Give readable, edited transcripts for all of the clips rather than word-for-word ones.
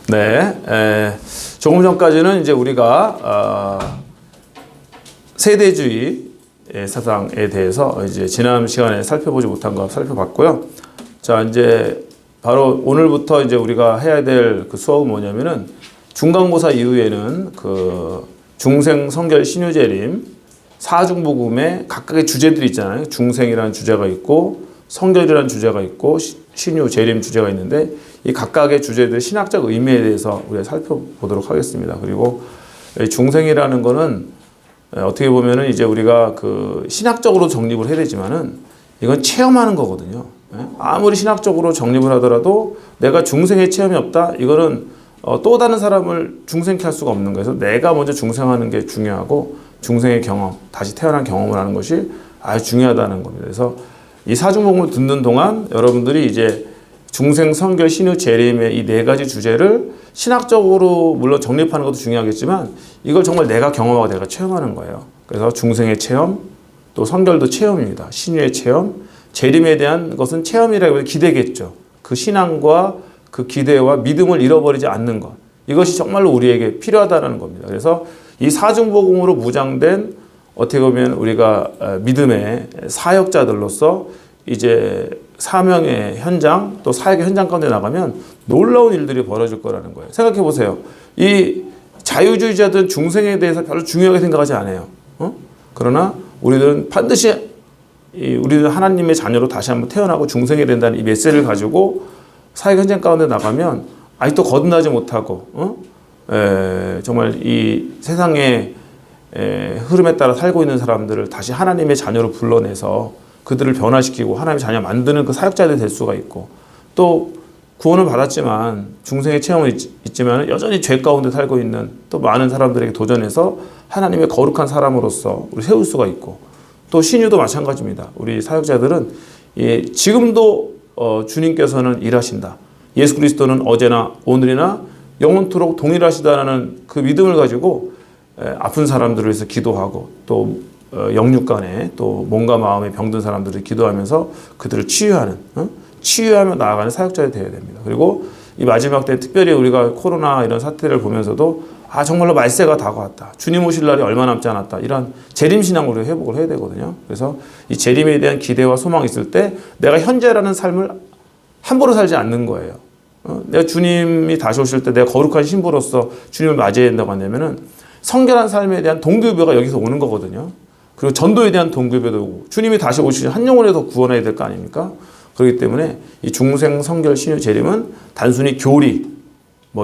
네, 조금 전까지는 이제 우리가 세대주의 사상에 대해서 이제 지난 시간에 살펴보지 못한 거 살펴봤고요. 자, 이제 바로 오늘부터 이제 우리가 해야 될 그 수업은 뭐냐면은 중간고사 이후에는 그 중생, 성결, 신유재림 사중복음의 각각의 주제들이 있잖아요. 중생이라는 주제가 있고 성결이라는 주제가 있고 신유, 재림 주제가 있는데 이 각각의 주제들 신학적 의미에 대해서 우리가 살펴보도록 하겠습니다. 그리고 중생이라는 거는 어떻게 보면은 이제 우리가 그 신학적으로 정립을 해야 되지만은 이건 체험하는 거거든요. 아무리 신학적으로 정립을 하더라도 내가 중생의 체험이 없다? 이거는 또 다른 사람을 중생케 할 수가 없는 거예요. 그래서 내가 먼저 중생하는 게 중요하고 중생의 경험, 다시 태어난 경험을 하는 것이 아주 중요하다는 겁니다. 그래서 이 사중복음을 듣는 동안 여러분들이 이제 중생, 성결, 신유, 재림의 이 네 가지 주제를 신학적으로 물론 정립하는 것도 중요하겠지만 이걸 정말 내가 경험하고 내가 체험하는 거예요. 그래서 중생의 체험, 또 성결도 체험입니다. 신유의 체험, 재림에 대한 것은 체험이라고 해서 기대겠죠. 그 신앙과 그 기대와 믿음을 잃어버리지 않는 것. 이것이 정말로 우리에게 필요하다는 겁니다. 그래서 이 사중복음으로 무장된 어떻게 보면 우리가 믿음의 사역자들로서 이제 사명의 현장 또 사역의 현장 가운데 나가면 놀라운 일들이 벌어질 거라는 거예요. 생각해 보세요. 이 자유주의자들은 중생에 대해서 별로 중요하게 생각하지 않아요. 그러나 우리들은 반드시 우리는 하나님의 자녀로 다시 한번 태어나고 중생이 된다는 이 메시지를 가지고 사역 현장 가운데 나가면 아직도 거듭나지 못하고 정말 이 세상의 흐름에 따라 살고 있는 사람들을 다시 하나님의 자녀로 불러내서 그들을 변화시키고 하나님의 자녀 만드는 그 사역자들이 될 수가 있고 또 구원을 받았지만 중생의 체험은 있지만 여전히 죄 가운데 살고 있는 또 많은 사람들에게 도전해서 하나님의 거룩한 사람으로서 우리 세울 수가 있고 또 신유도 마찬가지입니다. 우리 사역자들은 지금도 주님께서는 일하신다. 예수 그리스도는 어제나 오늘이나 영원토록 동일하시다라는 그 믿음을 가지고 아픈 사람들을 위해서 기도하고 또 영육간에 또 몸과 마음에 병든 사람들을 기도하면서 그들을 치유하며 나아가는 사역자가 되어야 됩니다. 그리고 이 마지막 때 특별히 우리가 코로나 이런 사태를 보면서도 정말로 말세가 다가왔다. 주님 오실 날이 얼마 남지 않았다. 이런 재림신앙으로 회복을 해야 되거든요. 그래서 이 재림에 대한 기대와 소망이 있을 때 내가 현재라는 삶을 함부로 살지 않는 거예요. 내가 주님이 다시 오실 때 내가 거룩한 신부로서 주님을 맞이해야 된다고 한다면은 성결한 삶에 대한 동기부여가 여기서 오는 거거든요. 그리고 전도에 대한 동기부여도 오고 주님이 다시 오시면 한 영혼에도 구원해야 될 거 아닙니까? 그렇기 때문에 이 중생, 성결, 신유, 재림은 단순히 교리,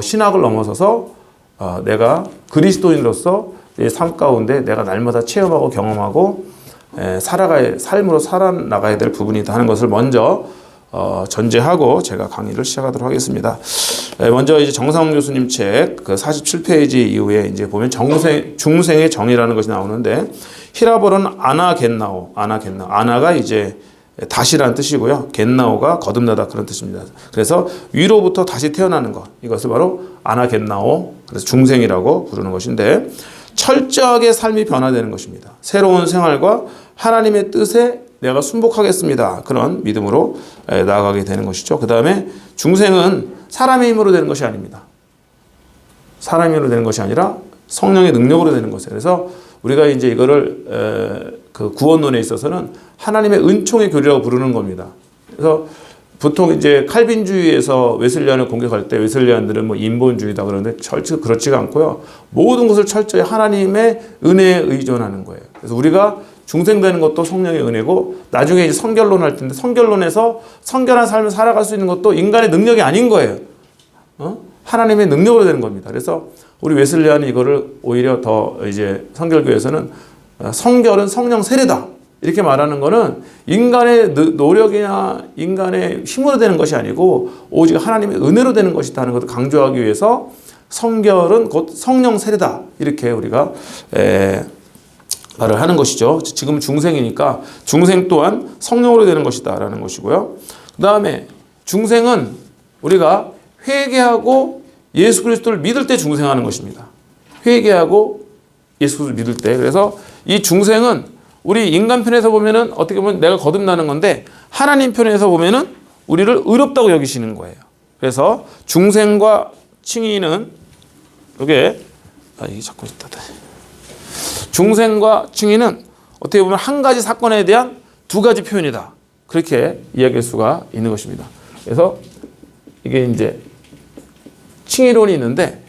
신학을 넘어서서 내가 그리스도인으로서 내 삶 가운데 내가 날마다 체험하고 경험하고 삶으로 살아나가야 될 부분이다 하는 것을 먼저 전제하고 제가 강의를 시작하도록 하겠습니다. 먼저 이제 정상훈 교수님 책 그 47페이지 이후에 이제 보면 중생의 정의라는 것이 나오는데 히라보로는 아나겟나오. 아나가 이제 다시라는 뜻이고요. 겟나오가 거듭나다 그런 뜻입니다. 그래서 위로부터 다시 태어나는 것. 이것을 바로 아나겟나오. 그래서 중생이라고 부르는 것인데 철저하게 삶이 변화되는 것입니다. 새로운 생활과 하나님의 뜻에 내가 순복하겠습니다. 그런 믿음으로 나아가게 되는 것이죠. 그 다음에 중생은 사람의 힘으로 되는 것이 아닙니다. 사람의 힘으로 되는 것이 아니라 성령의 능력으로 되는 것이에요. 그래서 우리가 이제 이거를 그 구원론에 있어서는 하나님의 은총의 교리라고 부르는 겁니다. 그래서 보통 이제 칼빈주의에서 웨슬리안을 공격할 때 웨슬리안들은 인본주의다 그러는데 철저히 그렇지가 않고요. 모든 것을 철저히 하나님의 은혜에 의존하는 거예요. 그래서 우리가 중생되는 것도 성령의 은혜고 나중에 이제 성결론 할 텐데 성결론에서 성결한 삶을 살아갈 수 있는 것도 인간의 능력이 아닌 거예요. 하나님의 능력으로 되는 겁니다. 그래서 우리 웨슬리안이 이거를 오히려 더 이제 성결교에서는 성결은 성령 세례다. 이렇게 말하는 거는 인간의 노력이나 인간의 힘으로 되는 것이 아니고 오직 하나님의 은혜로 되는 것이다 하는 것을 강조하기 위해서 성결은 곧 성령 세례다. 이렇게 우리가 말을 하는 것이죠. 지금은 중생이니까 중생 또한 성령으로 되는 것이다 라는 것이고요. 그 다음에 중생은 우리가 회개하고 예수 그리스도를 믿을 때 중생하는 것입니다. 회개하고 예수 그리스도를 믿을 때. 그래서 이 중생은 우리 인간 편에서 보면은 어떻게 보면 내가 거듭나는 건데 하나님 편에서 보면은 우리를 의롭다고 여기시는 거예요. 그래서 중생과 칭의는 이게 이게 자꾸 있다. 중생과 칭의는 어떻게 보면 한 가지 사건에 대한 두 가지 표현이다. 그렇게 이야기할 수가 있는 것입니다. 그래서 이게 이제 칭의론이 있는데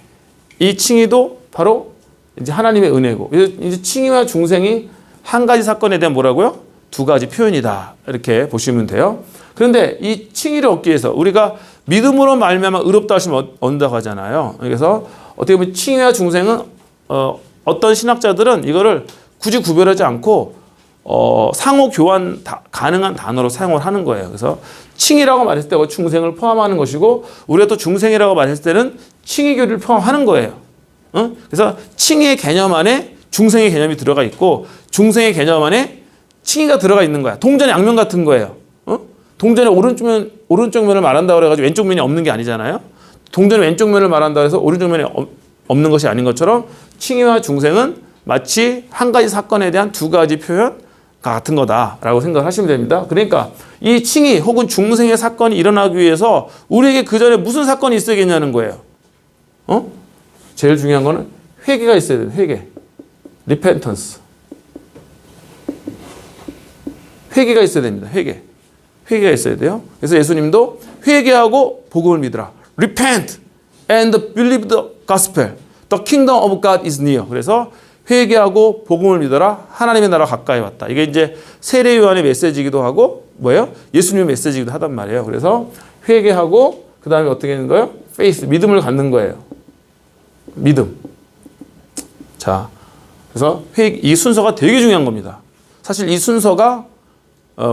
이 칭의도 바로 이제 하나님의 은혜고 이제 칭의와 중생이 한 가지 사건에 대한 뭐라고요? 두 가지 표현이다. 이렇게 보시면 돼요. 그런데 이 칭의를 얻기 위해서 우리가 믿음으로 말미암아 의롭다 하시면 얻는다고 하잖아요. 그래서 어떻게 보면 칭의와 중생은 어떤 신학자들은 이거를 굳이 구별하지 않고 상호 교환 가능한 단어로 사용을 하는 거예요. 그래서 칭의라고 말했을 때 중생을 포함하는 것이고 우리가 또 중생이라고 말했을 때는 칭의교리를 포함하는 거예요. 그래서 칭의의 개념 안에 중생의 개념이 들어가 있고 중생의 개념 안에 칭의가 들어가 있는 거야. 동전의 양면 같은 거예요. 동전의 오른쪽 면을 말한다고 그래가지고 왼쪽 면이 없는 게 아니잖아요. 동전의 왼쪽 면을 말한다고 해서 오른쪽 면이 없는 것이 아닌 것처럼 칭의와 중생은 마치 한 가지 사건에 대한 두 가지 표현 같은 거다라고 생각하시면 됩니다. 그러니까 이 칭의 혹은 중생의 사건이 일어나기 위해서 우리에게 그 전에 무슨 사건이 있어야겠냐는 거예요. 제일 중요한 거는 회개가 있어야 돼요. 회개. repentance. 회개가 있어야 됩니다. 회개가 있어야 돼요. 그래서 예수님도 회개하고 복음을 믿으라. Repent and believe the gospel. The kingdom of God is near. 그래서 회개하고 복음을 믿어라. 하나님의 나라 가까이 왔다. 이게 이제 세례 요한의 메시지이기도 하고 뭐예요? 예수님의 메시지이기도 하단 말이에요. 그래서 회개하고 그 다음에 어떻게 하는 거예요? faith, 믿음을 갖는 거예요. 믿음. 자, 그래서 이 순서가 되게 중요한 겁니다. 사실 이 순서가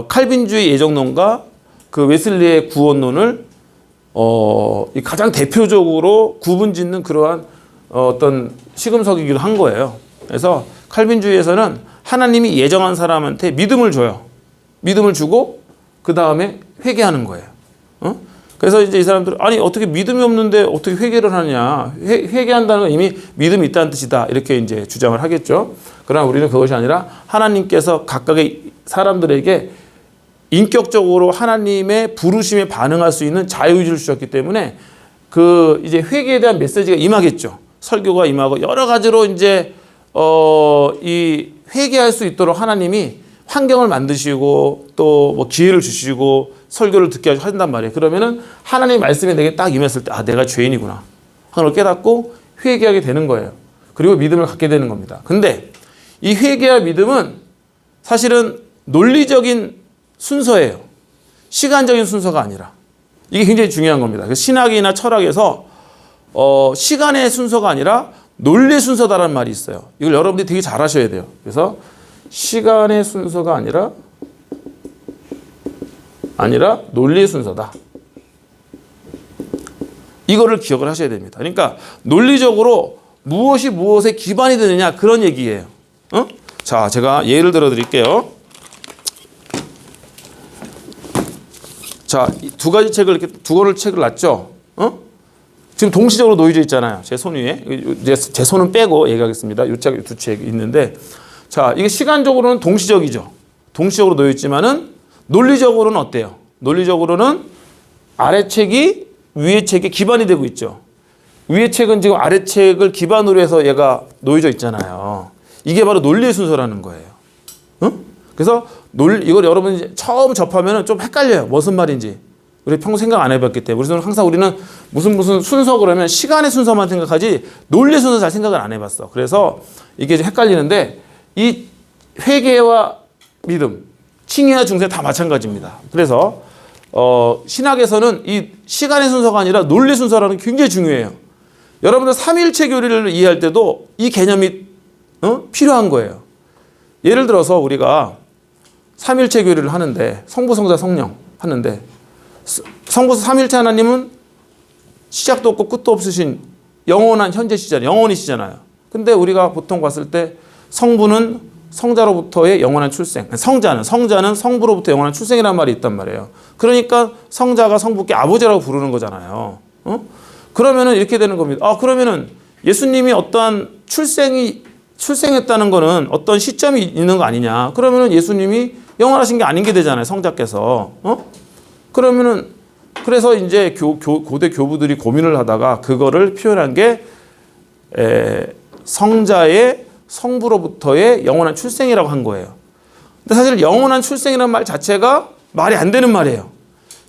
칼빈주의 예정론과 그 웨슬리의 구원론을 가장 대표적으로 구분짓는 그러한 어떤 시금석이기도 한 거예요. 그래서 칼빈주의에서는 하나님이 예정한 사람한테 믿음을 줘요. 믿음을 주고 그 다음에 회개하는 거예요. 그래서 이제 이 사람들은 아니 어떻게 믿음이 없는데 어떻게 회개를 하느냐. 회개한다는 건 이미 믿음이 있다는 뜻이다. 이렇게 이제 주장을 하겠죠. 그러나 우리는 그것이 아니라 하나님께서 각각의 사람들에게 인격적으로 하나님의 부르심에 반응할 수 있는 자유의지를 주셨기 때문에 그 이제 회개에 대한 메시지가 임하겠죠. 설교가 임하고 여러 가지로 이제 이 회개할 수 있도록 하나님이 환경을 만드시고 또 뭐 기회를 주시고 설교를 듣게 하신단 말이에요. 그러면은 하나님의 말씀이 내게 딱 임했을 때 아 내가 죄인이구나 하는 걸 깨닫고 회개하게 되는 거예요. 그리고 믿음을 갖게 되는 겁니다. 근데 이 회개와 믿음은 사실은 논리적인 순서예요. 시간적인 순서가 아니라. 이게 굉장히 중요한 겁니다. 신학이나 철학에서 시간의 순서가 아니라 논리의 순서다라는 말이 있어요. 이걸 여러분들이 되게 잘 하셔야 돼요. 그래서 시간의 순서가 아니라 논리의 순서다. 이거를 기억을 하셔야 됩니다. 그러니까 논리적으로 무엇이 무엇에 기반이 되느냐 그런 얘기예요. 자, 제가 예를 들어 드릴게요. 자, 두 가지 책을 이렇게 두 권을 책을 놨죠. 지금 동시적으로 놓여져 있잖아요. 제 손 위에. 제 손은 빼고 얘기하겠습니다. 이 책, 두 책이 있는데, 자, 이게 시간적으로는 동시적이죠. 동시적으로 놓여 있지만은 논리적으로는 어때요? 논리적으로는 아래 책이 위에 책에 기반이 되고 있죠. 위에 책은 지금 아래 책을 기반으로 해서 얘가 놓여져 있잖아요. 이게 바로 논리의 순서라는 거예요. 그래서 이걸 여러분이 처음 접하면 좀 헷갈려요. 무슨 말인지. 우리 평소 생각 안 해봤기 때문에. 그래서 항상 우리는 무슨 순서 그러면 시간의 순서만 생각하지 논리의 순서 잘 생각을 안 해봤어. 그래서 이게 헷갈리는데 이 회개와 믿음, 칭의와 중생 다 마찬가지입니다. 그래서 신학에서는 이 시간의 순서가 아니라 논리 순서라는 게 굉장히 중요해요. 여러분들 삼위일체 교리를 이해할 때도 이 개념이 필요한 거예요. 예를 들어서 우리가 삼위일체 교리를 하는데 성부, 성자, 성령 하는데 성부 삼위일체 하나님은 시작도 없고 끝도 없으신 영원한 현재시잖아요. 영원이시잖아요. 근데 우리가 보통 봤을 때 성부는 성자로부터의 영원한 출생, 성자는 성부로부터 영원한 출생이라는 말이 있단 말이에요. 그러니까 성자가 성부께 아버지라고 부르는 거잖아요. 그러면은 이렇게 되는 겁니다. 그러면은 예수님이 어떠한 출생했다는 거는 어떤 시점이 있는 거 아니냐. 그러면은 예수님이 영원하신 게 아닌 게 되잖아요. 성자께서. 그러면은 그래서 이제 고대 교부들이 고민을 하다가 그거를 표현한 게 성자의 성부로부터의 영원한 출생이라고 한 거예요. 근데 사실 영원한 출생이라는 말 자체가 말이 안 되는 말이에요.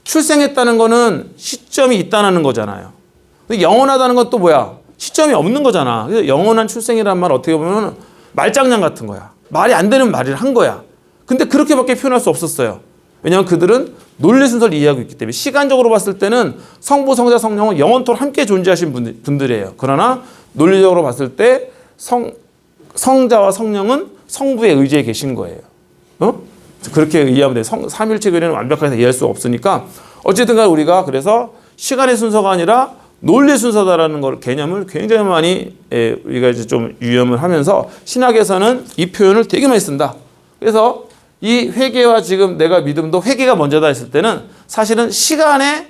출생했다는 거는 시점이 있다는 거잖아요. 근데 영원하다는 건 또 뭐야? 시점이 없는 거잖아. 그래서 영원한 출생이라는 말 어떻게 보면 말장난 같은 거야. 말이 안 되는 말을 한 거야. 근데 그렇게밖에 표현할 수 없었어요. 왜냐하면 그들은 논리 순서를 이해하고 있기 때문에 시간적으로 봤을 때는 성부, 성자, 성령은 영원토록 함께 존재하신 분들이에요. 그러나 논리적으로 봤을 때 성자와 성령은 성부의 의지에 계신 거예요. 그렇게 이해하면 돼요. 삼일체 교리는 완벽하게 이해할 수 없으니까 어쨌든 간에 우리가 그래서 시간의 순서가 아니라 논리 순서다라는 걸 개념을 굉장히 많이 우리가 이제 좀 유념을 하면서 신학에서는 이 표현을 되게 많이 쓴다. 그래서 이 회개와 지금 내가 믿음도 회개가 먼저다 했을 때는 사실은 시간의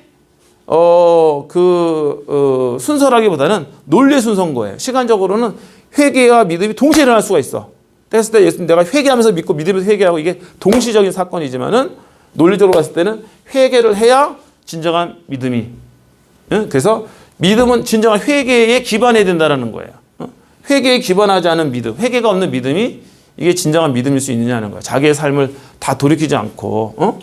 순서라기보다는 논리의 순서인 거예요. 시간적으로는 회개와 믿음이 동시에 일어날 수가 있어. 그랬을 때 예수님 내가 회개하면서 믿고 믿으면서 회개하고 이게 동시적인 사건이지만은 논리적으로 봤을 때는 회개를 해야 진정한 믿음이. 그래서 믿음은 진정한 회개에 기반해야 된다는 거예요. 회개에 기반하지 않은 믿음, 회개가 없는 믿음이 이게 진정한 믿음일 수 있느냐는 거야. 자기의 삶을 다 돌이키지 않고,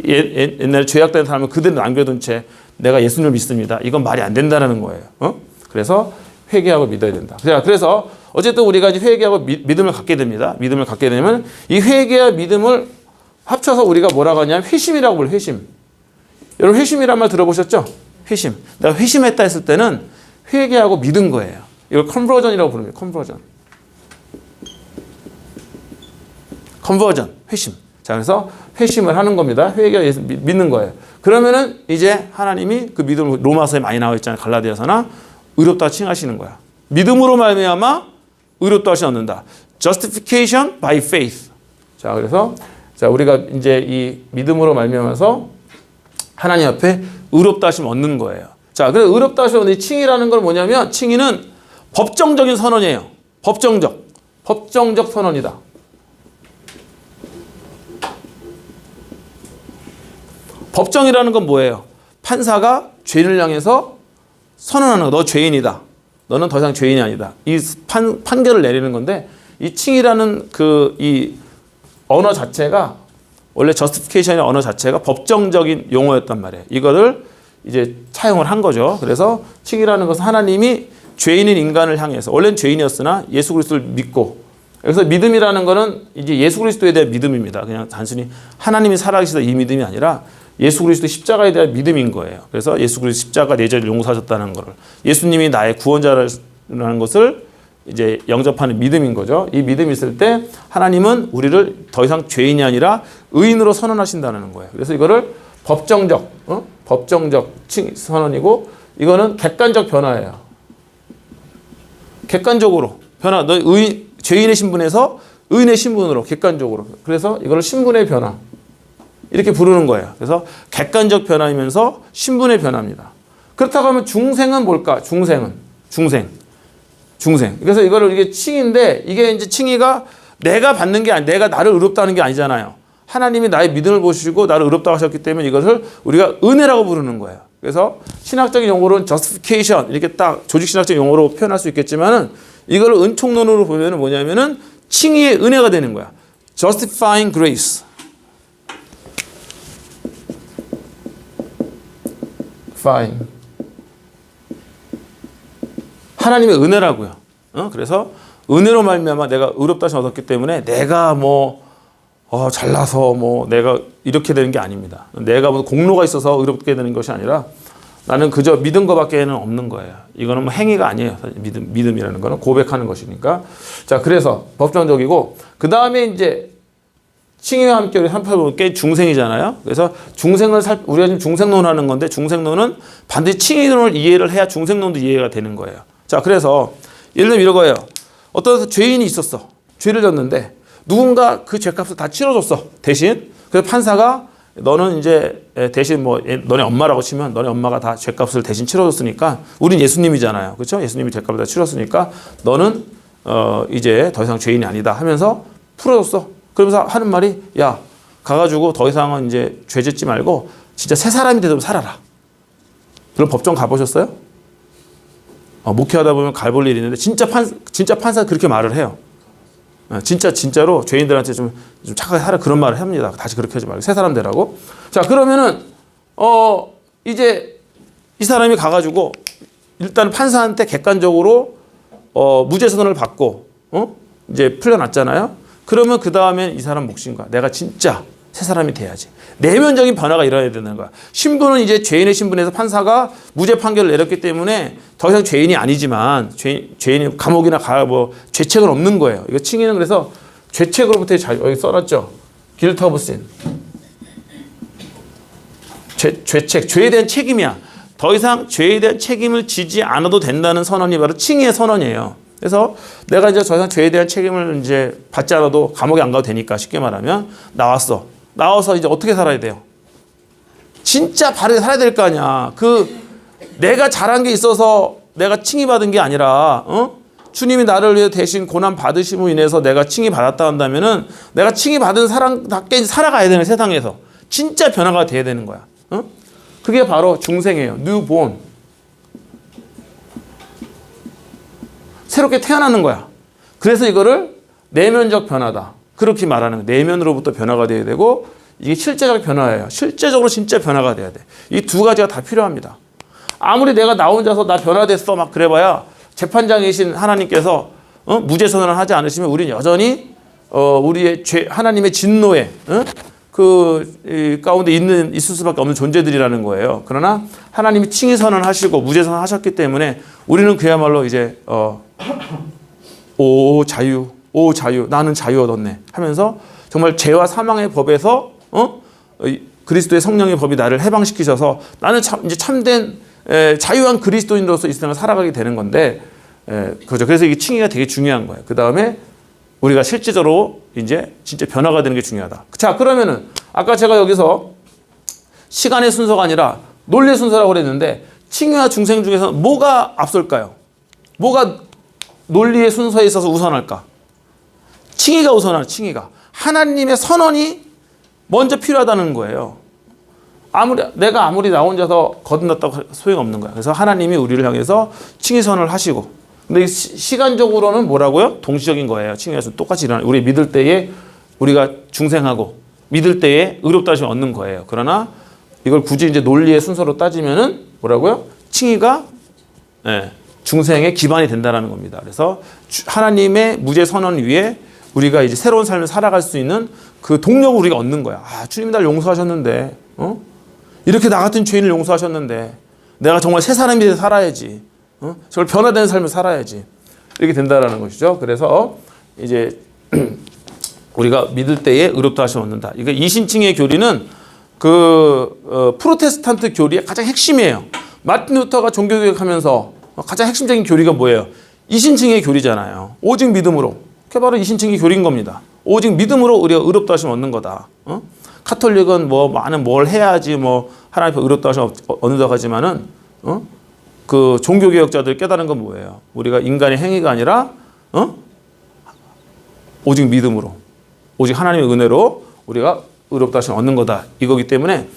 옛날에 죄악된 삶을 그대로 남겨둔 채 내가 예수님을 믿습니다. 이건 말이 안 된다는 거예요. 그래서 회개하고 믿어야 된다. 그래서 어쨌든 우리가 이제 회개하고 믿음을 갖게 됩니다. 믿음을 갖게 되면 이 회개와 믿음을 합쳐서 우리가 뭐라고 하냐면 회심이라고 불러요. 회심. 여러분 회심이란 말 들어보셨죠? 회심. 내가 회심했다 했을 때는 회개하고 믿은 거예요. 이걸 컨버전이라고 부릅니다. 컨버전, 회심. 자, 그래서 회심을 하는 겁니다. 회개하고 믿는 거예요. 그러면은 이제 하나님이 그 믿음을 로마서에 많이 나와 있잖아요. 갈라디아서나 의롭다 칭하시는 거야. 믿음으로 말미암아 의롭다 하시 얻는다. Justification by faith. 자, 그래서 우리가 이제 이 믿음으로 말미암아서 하나님 앞에 의롭다 하심 얻는 거예요. 자, 그래서 의롭다 하심 얻는 이 칭의라는 건 뭐냐면 칭의는 법정적인 선언이에요. 법정적 선언이다. 법정이라는 건 뭐예요? 판사가 죄인을 향해서 선언하는 거. 너 죄인이다. 너는 더 이상 죄인이 아니다. 이 판결을 내리는 건데 이 칭이라는 이 언어 자체가 원래 저스티피케이션의 언어 자체가 법정적인 용어였단 말이에요. 이거를 이제 차용을 한 거죠. 그래서 칭이라는 것은 하나님이 죄인인 인간을 향해서 원래는 죄인이었으나 예수 그리스도를 믿고 그래서 믿음이라는 거는 이제 예수 그리스도에 대한 믿음입니다. 그냥 단순히 하나님이 살아계시다 이 믿음이 아니라 예수 그리스도 십자가에 대한 믿음인 거예요. 그래서 예수 그리스도 십자가 내 죄를 용서하셨다는 것을 예수님이 나의 구원자라는 것을 이제 영접하는 믿음인 거죠. 이 믿음이 있을 때 하나님은 우리를 더 이상 죄인이 아니라 의인으로 선언하신다는 거예요. 그래서 이거를 법정적 선언이고 이거는 객관적 변화예요. 객관적으로 변화. 너 죄인의 신분에서 의인의 신분으로 객관적으로. 그래서 이거를 신분의 변화. 이렇게 부르는 거예요. 그래서 객관적 변화이면서 신분의 변화입니다. 그렇다고 하면 중생은 뭘까? 중생. 그래서 이거를 이게 칭의인데 이게 이제 칭의가 내가 받는 게 내가 나를 의롭다는 게 아니잖아요. 하나님이 나의 믿음을 보시고 나를 의롭다고 하셨기 때문에 이것을 우리가 은혜라고 부르는 거예요. 그래서 신학적인 용어로는 justification 이렇게 딱 조직신학적 용어로 표현할 수 있겠지만은 이걸 은총론으로 보면은 뭐냐면은 칭의의 은혜가 되는 거야. justifying grace. 하나님의 은혜라고요. 그래서 은혜로 말미암아 내가 의롭다 하심 얻었기 때문에 내가 잘나서 내가 이렇게 되는 게 아닙니다. 내가 공로가 있어서 의롭게 되는 것이 아니라 나는 그저 믿은 것밖에는 없는 거예요. 이거는 행위가 아니에요. 믿음이라는 거는 고백하는 것이니까. 자, 그래서 법정적이고 그 다음에 이제 칭의와 함께 우리 살펴볼 게 중생이잖아요. 그래서 우리가 지금 중생론 하는 건데 중생론은 반드시 칭의론을 이해를 해야 중생론도 이해가 되는 거예요. 자, 그래서 예를 들면 이런 거예요. 어떤 죄인이 있었어. 죄를 졌는데 누군가 그 죄값을 다 치러줬어. 대신. 그래서 판사가 너는 이제 대신 너네 엄마라고 치면 너네 엄마가 다 죄값을 대신 치러줬으니까 우린 예수님이잖아요. 그렇죠? 예수님이 죄값을 다 치렀으니까 너는 이제 더 이상 죄인이 아니다 하면서 풀어줬어. 그러면서 하는 말이 야 가가지고 더 이상은 이제 죄 짓지 말고 진짜 새 사람이 되도록 살아라. 그럼 법정 가보셨어요? 목회하다 보면 가볼 일이 있는데 진짜 판사 그렇게 말을 해요. 진짜로 죄인들한테 좀 착하게 살아 그런 말을 합니다. 다시 그렇게 하지 말고 새 사람 되라고. 자, 그러면은 이제 이 사람이 가가지고 일단 판사한테 객관적으로 무죄 선언을 받고 이제 풀려났잖아요. 그러면 그 다음엔 이 사람 몫인 거야. 내가 진짜 새 사람이 돼야지. 내면적인 변화가 일어나야 되는 거야. 신분은 이제 죄인의 신분에서 판사가 무죄 판결을 내렸기 때문에 더 이상 죄인이 아니지만 죄인이 감옥이나 뭐 죄책은 없는 거예요. 이거 칭의는 그래서 죄책으로부터 여기 써놨죠. guilt of sin. 죄책, 죄에 대한 책임이야. 더 이상 죄에 대한 책임을 지지 않아도 된다는 선언이 바로 칭의의 선언이에요. 그래서 내가 이제 더 이상 죄에 대한 책임을 이제 받지 않아도 감옥에 안 가도 되니까 쉽게 말하면 나와서 이제 어떻게 살아야 돼요? 진짜 바르게 살아야 될 거 아니야. 내가 잘한 게 있어서 내가 칭의받은 게 아니라, 주님이 나를 위해 대신 고난 받으심으로 인해서 내가 칭의받았다 한다면은 내가 칭의받은 사람답게 살아가야 되는 세상에서 진짜 변화가 돼야 되는 거야. 그게 바로 중생이에요. 뉴본. 새롭게 태어나는 거야. 그래서 이거를 내면적 변화다. 그렇게 말하는 거예요. 내면으로부터 변화가 돼야 되고 이게 실제적 변화예요. 실제적으로 진짜 변화가 돼야 돼. 이 두 가지가 다 필요합니다. 아무리 내가 나 혼자서 나 변화됐어 막 그래봐야 재판장이신 하나님께서 무죄 선언을 하지 않으시면 우리는 여전히 우리의 하나님의 진노에 가운데 있을 수밖에 없는 존재들이라는 거예요. 그러나 하나님이 칭의 선언하시고 무죄 선언하셨기 때문에 우리는 그야말로 이제 오 자유 나는 자유 얻었네 하면서 정말 죄와 사망의 법에서 그리스도의 성령의 법이 나를 해방시키셔서 나는 이제 참된 자유한 그리스도인으로서 이 세상을 살아가게 되는 건데 그렇죠. 그래서 이게 칭의가 되게 중요한 거예요. 그 다음에 우리가 실제적으로 이제 진짜 변화가 되는 게 중요하다. 자, 그러면은 아까 제가 여기서 시간의 순서가 아니라 논리의 순서라고 그랬는데 칭의와 중생 중에서 뭐가 앞설까요? 뭐가 논리의 순서에 있어서 우선할까? 칭의가 우선하는 칭의가. 하나님의 선언이 먼저 필요하다는 거예요. 내가 아무리 나 혼자서 거듭났다고 소용없는 거야. 그래서 하나님이 우리를 향해서 칭의 선언을 하시고. 근데 시간적으로는 뭐라고요? 동시적인 거예요. 칭의에서 똑같이 일어나요. 우리 믿을 때에 우리가 중생하고 믿을 때에 의롭다 하심을 얻는 거예요. 그러나 이걸 굳이 이제 논리의 순서로 따지면은 뭐라고요? 칭의가 중생의 기반이 된다는 겁니다. 그래서 하나님의 무죄 선언 위에 우리가 이제 새로운 삶을 살아갈 수 있는 그 동력을 우리가 얻는 거야. 주님이 날 용서하셨는데, 이렇게 나 같은 죄인을 용서하셨는데, 내가 정말 새 사람이 돼서 살아야지. 정말 변화된 삶을 살아야지. 이렇게 된다라는 것이죠. 그래서 이제 우리가 믿을 때에 의롭다 하심을 얻는다. 이거 이신칭의 교리는 프로테스탄트 교리의 가장 핵심이에요. 마틴 루터가 종교개혁하면서 가장 핵심적인 교리가 뭐예요? 이신칭의 교리잖아요. 오직 믿음으로. 그게 바로 이신칭의 교리인 겁니다. 오직 믿음으로 우리가 의롭다 하심을 얻는 거다. 카톨릭은 많은 뭘 해야지 하나님 앞에 의롭다 하심을 얻는다고 하지만은 그 종교개혁자들 깨달은 건 뭐예요? 우리가 인간의 행위가 아니라 오직 믿음으로, 오직 하나님의 은혜로 우리가 의롭다 하심을 얻는 거다. 이거기 때문에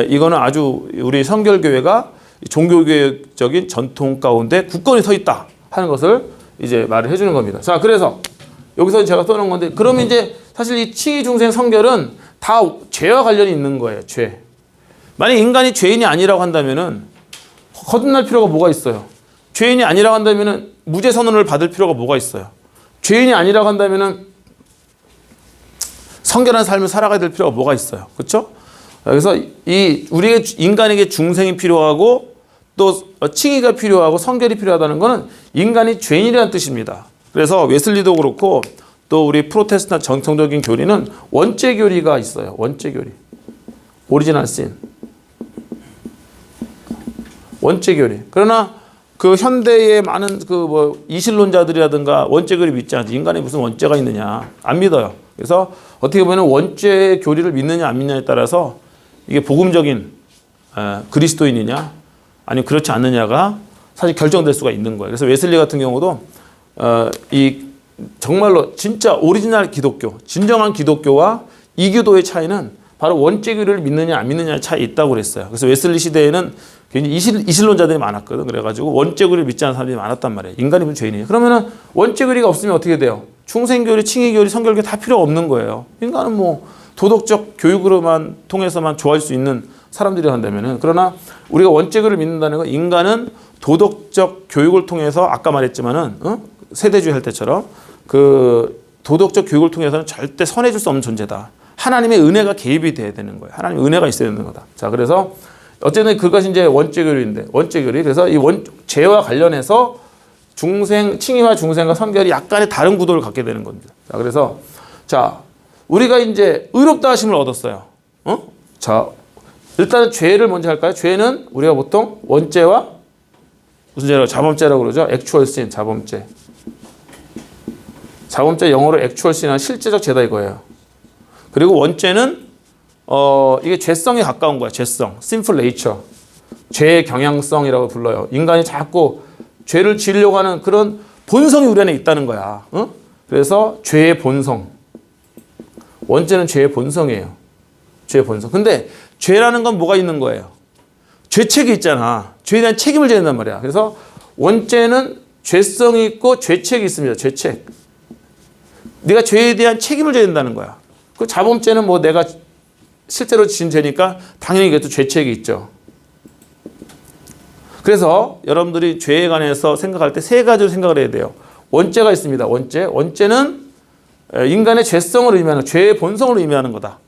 이거는 아주 우리 성결교회가 종교개혁적인 전통 가운데 굳건히 서 있다 하는 것을 이제 말을 해주는 겁니다. 자, 그래서 여기서 제가 써놓은 건데, 그러면 이제 사실 이 칭의 중생 성결은 다 죄와 관련이 있는 거예요. 죄. 만약 인간이 죄인이 아니라고 한다면은 거듭날 필요가 뭐가 있어요? 죄인이 아니라고 한다면은 무죄 선언을 받을 필요가 뭐가 있어요? 죄인이 아니라고 한다면은 성결한 삶을 살아가야 될 필요가 뭐가 있어요? 그렇죠? 그래서 우리의 인간에게 중생이 필요하고 또 칭의가 필요하고 성결이 필요하다는 것은 인간이 죄인이라는 뜻입니다. 그래서 웨슬리도 그렇고 또 우리 프로테스탄트 정통적인 교리는 원죄 교리가 있어요. 원죄 교리. 오리지널 신. 원죄 교리. 그러나 그 현대의 많은 이실론자들이라든가 원죄 교리 믿지 않지. 인간에 무슨 원죄가 있느냐. 안 믿어요. 그래서 어떻게 보면 원죄 교리를 믿느냐 안 믿느냐에 따라서 이게 복음적인 그리스도인이냐 아니면 그렇지 않느냐가 사실 결정될 수가 있는 거예요. 그래서 웨슬리 같은 경우도 정말로 진짜 오리지널 기독교, 진정한 기독교와 이교도의 차이는 바로 원죄 교리를 믿느냐 안 믿느냐의 차이 있다고 그랬어요. 그래서 웨슬리 시대에는 굉장히 이실론자들이 많았거든. 그래가지고 원죄 교리를 믿지 않는 사람들이 많았단 말이에요. 인간이 무슨 죄인이에요. 그러면은 원죄 교리가 없으면 어떻게 돼요? 중생 교리, 칭의 교리, 성결 교리 다 필요 없는 거예요. 인간은 뭐 도덕적 교육으로만 통해서만 좋아할 수 있는 사람들이 한다면은, 그러나 우리가 원죄 교리를 믿는다는 건 인간은 도덕적 교육을 통해서 아까 말했지만은 세대주의 할 때처럼 그 도덕적 교육을 통해서는 절대 선해질 수 없는 존재다. 하나님의 은혜가 개입이 돼야 되는 거예요. 하나님의 은혜가 있어야 되는 거다. 자, 그래서 어쨌든 그것이 이제 원죄 교리인데, 원죄 교리. 그래서 이 죄와 관련해서 중생, 칭의와 중생과 성결이 약간의 다른 구도를 갖게 되는 겁니다. 자, 그래서 자, 우리가 이제 의롭다 하심을 얻었어요. 자, 일단은 죄를 먼저 할까요? 죄는 우리가 보통 원죄와 무슨 죄라고? 자범죄라고 그러죠. 액추얼 신, 자범죄. 자범죄 영어로 액추얼 신은 실제적 죄다 이거예요. 그리고 원죄는 이게 죄성에 가까운 거야. 죄성, sinful nature. 죄의 경향성이라고 불러요. 인간이 자꾸 죄를 지으려고 하는 그런 본성이 우리 안에 있다는 거야. 그래서 죄의 본성. 원죄는 죄의 본성이에요. 죄의 본성. 근데 죄라는 건 뭐가 있는 거예요? 죄책이 있잖아. 죄에 대한 책임을 져야 된단 말이야. 그래서 원죄는 죄성이 있고 죄책이 있습니다. 죄책. 네가 죄에 대한 책임을 져야 된다는 거야. 그 자범죄는 뭐 내가 실제로 지은 죄니까 당연히 이것도 죄책이 있죠. 그래서 여러분들이 죄에 관해서 생각할 때 세 가지로 생각을 해야 돼요. 원죄가 있습니다. 원죄. 원죄는 인간의 죄성을 의미하는, 죄의 본성을 의미하는 거다.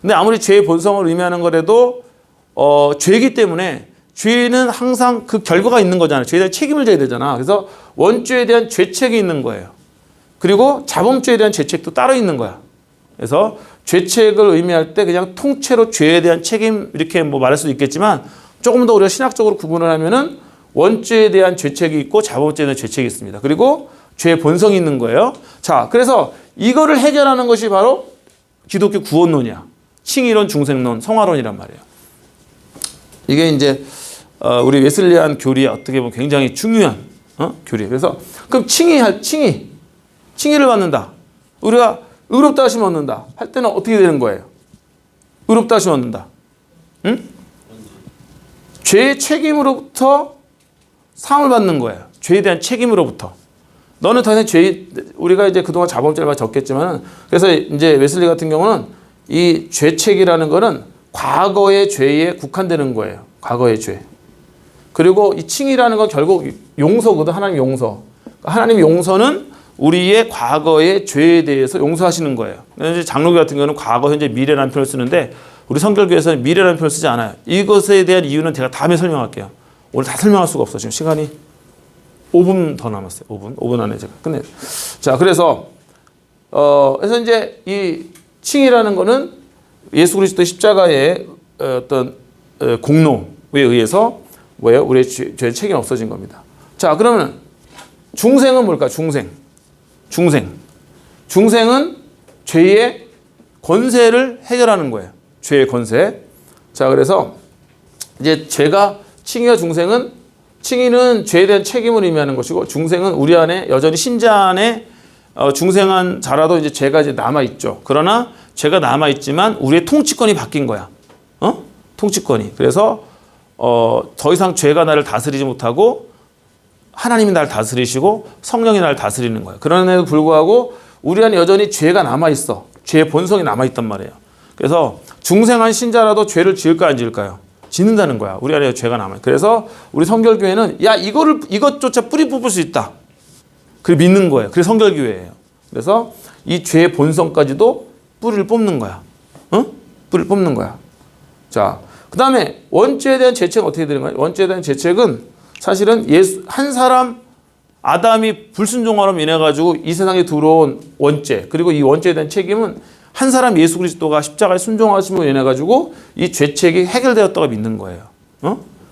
근데 아무리 죄의 본성을 의미하는 거라도 죄이기 때문에 죄는 항상 그 결과가 있는 거잖아요. 죄에 대한 책임을 져야 되잖아. 그래서 원죄에 대한 죄책이 있는 거예요. 그리고 자범죄에 대한 죄책도 따로 있는 거야. 그래서 죄책을 의미할 때 그냥 통째로 죄에 대한 책임 이렇게 뭐 말할 수도 있겠지만, 조금 더 우리가 신학적으로 구분을 하면은 원죄에 대한 죄책이 있고 자범죄에 대한 죄책이 있습니다. 그리고 죄의 본성이 있는 거예요. 자, 그래서 이거를 해결하는 것이 바로 기독교 구원론이야. 칭의론, 중생론, 성화론이란 말이에요. 이게 이제 우리 웨슬리안 교리에 어떻게 보면 굉장히 중요한 교리예요. 그래서 그럼 칭의를 받는다. 우리가 의롭다 하심을 얻는다 할 때는 어떻게 되는 거예요? 의롭다 하심을 얻는다. 응? 죄의 책임으로부터 상을 받는 거예요. 죄에 대한 책임으로부터. 너는 당연히 우리가 이제 그동안 자범죄를 많이 적겠지만, 그래서 이제 웨슬리 같은 경우는 이 죄책이라는 거는 과거의 죄에 국한되는 거예요. 과거의 죄. 그리고 이 칭의라는 건 결국 용서거든. 하나님 용서. 하나님 용서는 우리의 과거의 죄에 대해서 용서하시는 거예요. 이제 장로교 같은 경우는 과거, 현재, 미래라는 표현을 쓰는데, 우리 성결교에서는 미래라는 표현을 쓰지 않아요. 이것에 대한 이유는 제가 다음에 설명할게요. 오늘 다 설명할 수가 없어. 지금 시간이 5분 더 남았어요. 5분 안에 제가 끝내요. 자, 그래서 이제 이 칭의라는 거는 예수 그리스도의 십자가의 어떤 공로에 의해서 뭐예요? 우리의 죄의 책임이 없어진 겁니다. 자, 그러면 중생은 뭘까? 중생은 죄의 권세를 해결하는 거예요. 죄의 권세. 자, 그래서 이제 죄가, 칭의와 중생은, 칭의는 죄에 대한 책임을 의미하는 것이고, 중생은 우리 안에 여전히 신자 안에 중생한 자라도 이제 죄가 이제 남아 있죠. 그러나 죄가 남아 있지만 우리의 통치권이 바뀐 거야. 통치권이. 그래서 더 이상 죄가 나를 다스리지 못하고 하나님이 나를 다스리시고 성령이 나를 다스리는 거예요. 그럼에도 불구하고 우리 안에 여전히 죄가 남아 있어. 죄의 본성이 남아 있단 말이에요. 그래서 중생한 신자라도 죄를 지을까 안 지을까요? 짓는다는 거야. 우리 안에 죄가 남아요. 그래서 우리 성결교회는 야, 이것조차 뿌리 뽑을 수 있다. 그걸 믿는 거예요. 그게 성결교회예요. 그래서 이 죄의 본성까지도 뿌리를 뽑는 거야. 뿌리를 뽑는 거야. 자, 그 다음에 원죄에 대한 죄책은 어떻게 되는 거예요? 원죄에 대한 죄책은 사실은 한 사람 아담이 불순종함으로 인해 가지고 이 세상에 들어온 원죄, 그리고 이 원죄에 대한 책임은 한 사람 예수 그리스도가 십자가에 순종하심으로 인해 가지고 이 죄책이 해결되었다고 믿는 거예요.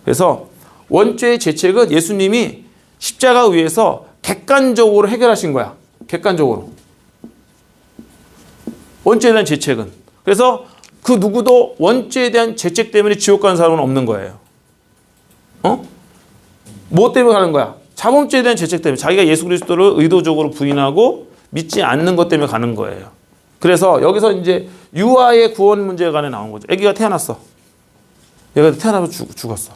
그래서 원죄의 죄책은 예수님이 십자가 위에서 객관적으로 해결하신 거야. 객관적으로. 원죄에 대한 죄책은. 그래서 그 누구도 원죄에 대한 죄책 때문에 지옥 가는 사람은 없는 거예요. 뭐 때문에 가는 거야? 자범죄에 대한 죄책 때문에. 자기가 예수 그리스도를 의도적으로 부인하고 믿지 않는 것 때문에 가는 거예요. 그래서 여기서 이제 유아의 구원 문제에 관해 나온 거죠. 아기가 태어났어. 얘가 태어나서 죽었어.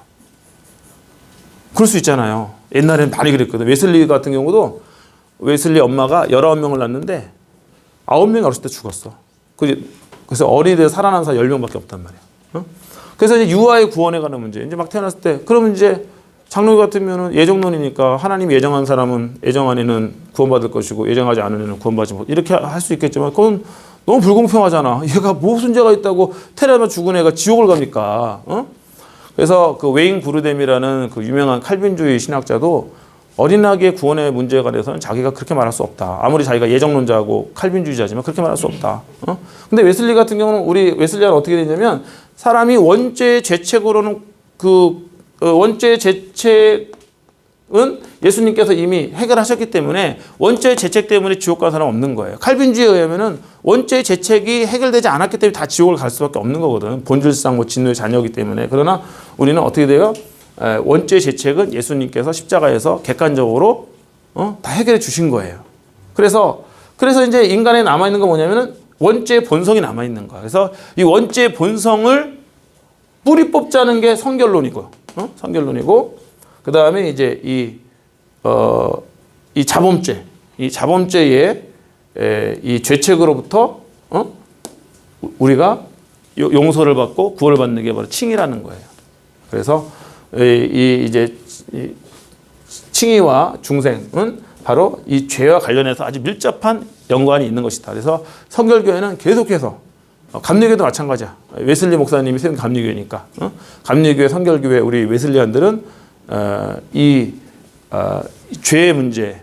그럴 수 있잖아요. 옛날에는 많이 그랬거든. 웨슬리 같은 경우도 웨슬리 엄마가 19명을 낳는데 9명이 어렸을 때 죽었어. 그래서 어린이들 살아난 사람 10명밖에 없단 말이야. 어? 그래서 이제 유아의 구원에 관한 문제. 이제 막 태어났을 때, 그러면 이제 장로교 같으면은 예정론이니까 하나님이 예정한 사람은 예정한 애는 구원받을 것이고 예정하지 않은 애는 구원받지 못. 이렇게 할 수 있겠지만 그건 너무 불공평하잖아. 얘가 무슨 죄가 있다고 태어나면 죽은 애가 지옥을 갑니까? 어? 그래서 그 웨인 구르뎀이라는 그 유명한 칼빈주의 신학자도 어린아기의 구원의 문제에 관해서는 자기가 그렇게 말할 수 없다. 아무리 자기가 예정론자고 칼빈주의자지만 그렇게 말할 수 없다. 어? 근데 웨슬리 같은 경우는 우리 웨슬리아는 어떻게 되냐면 사람이 원죄의 죄책으로는 원죄의 죄책은 예수님께서 이미 해결하셨기 때문에 원죄의 죄책 때문에 지옥 가는 사람은 없는 거예요. 칼빈주의에 의하면은 원죄의 죄책이 해결되지 않았기 때문에 다 지옥을 갈 수밖에 없는 거거든. 본질상 뭐 진노의 자녀이기 때문에. 그러나 우리는 어떻게 돼요? 원죄의 죄책은 예수님께서 십자가에서 객관적으로 다 해결해 주신 거예요. 그래서 이제 인간에 남아 있는 건 뭐냐면은 원죄의 본성이 남아 있는 거야. 그래서 이 원죄의 본성을 뿌리 뽑자는 게 성결론이고, 성결론이고, 그 다음에 이제 이 자범죄의 이 죄책으로부터 우리가 용서를 받고 구원을 받는 게 바로 칭의라는 거예요. 그래서 이제 칭의와 중생은 바로 이 죄와 관련해서 아주 밀접한 연관이 있는 것이다. 그래서 성결교회는 계속해서 감리교회도 마찬가지야. 웨슬리 목사님이 세운 감리교회니까 감리교회, 성결교회 우리 웨슬리안들은 이 죄의 문제.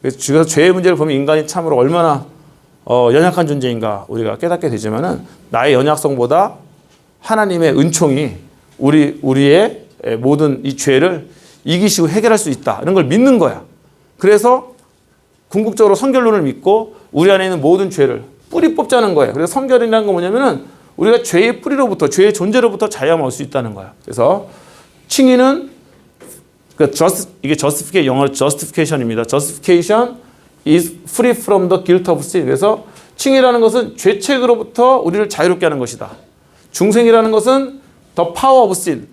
그래서 죄의 문제를 보면 인간이 참으로 얼마나 연약한 존재인가 우리가 깨닫게 되지만은 나의 연약성보다 하나님의 은총이 우리의 모든 이 죄를 이기시고 해결할 수 있다. 이런 걸 믿는 거야. 그래서 궁극적으로 성결론을 믿고 우리 안에 있는 모든 죄를 뿌리 뽑자는 거예요. 그래서 성결이라는 건 뭐냐면은 우리가 죄의 뿌리로부터, 죄의 존재로부터 자유함을 얻을 수 있다는 거야. 그래서 칭의는 이게 justification, 영어로 justification입니다. justification is free from the guilt of sin. 그래서 칭의라는 것은 죄책으로부터 우리를 자유롭게 하는 것이다. 중생이라는 것은 the power of sin.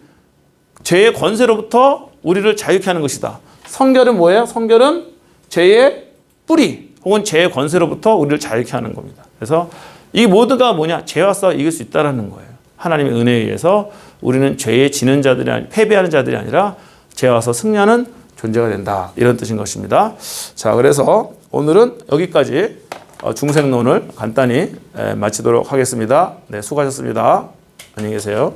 죄의 권세로부터 우리를 자유케 하는 것이다. 성결은 뭐예요? 성결은 죄의 뿌리 혹은 죄의 권세로부터 우리를 자유케 하는 겁니다. 그래서 이 모두가 뭐냐? 죄와 싸워 이길 수 있다는 거예요. 하나님의 은혜에 의해서 우리는 죄에 지는 자들이 패배하는 자들이 아니라 죄와 싸워 승리하는 존재가 된다. 이런 뜻인 것입니다. 자, 그래서 오늘은 여기까지 중생론을 간단히 마치도록 하겠습니다. 네, 수고하셨습니다. 안녕히 계세요.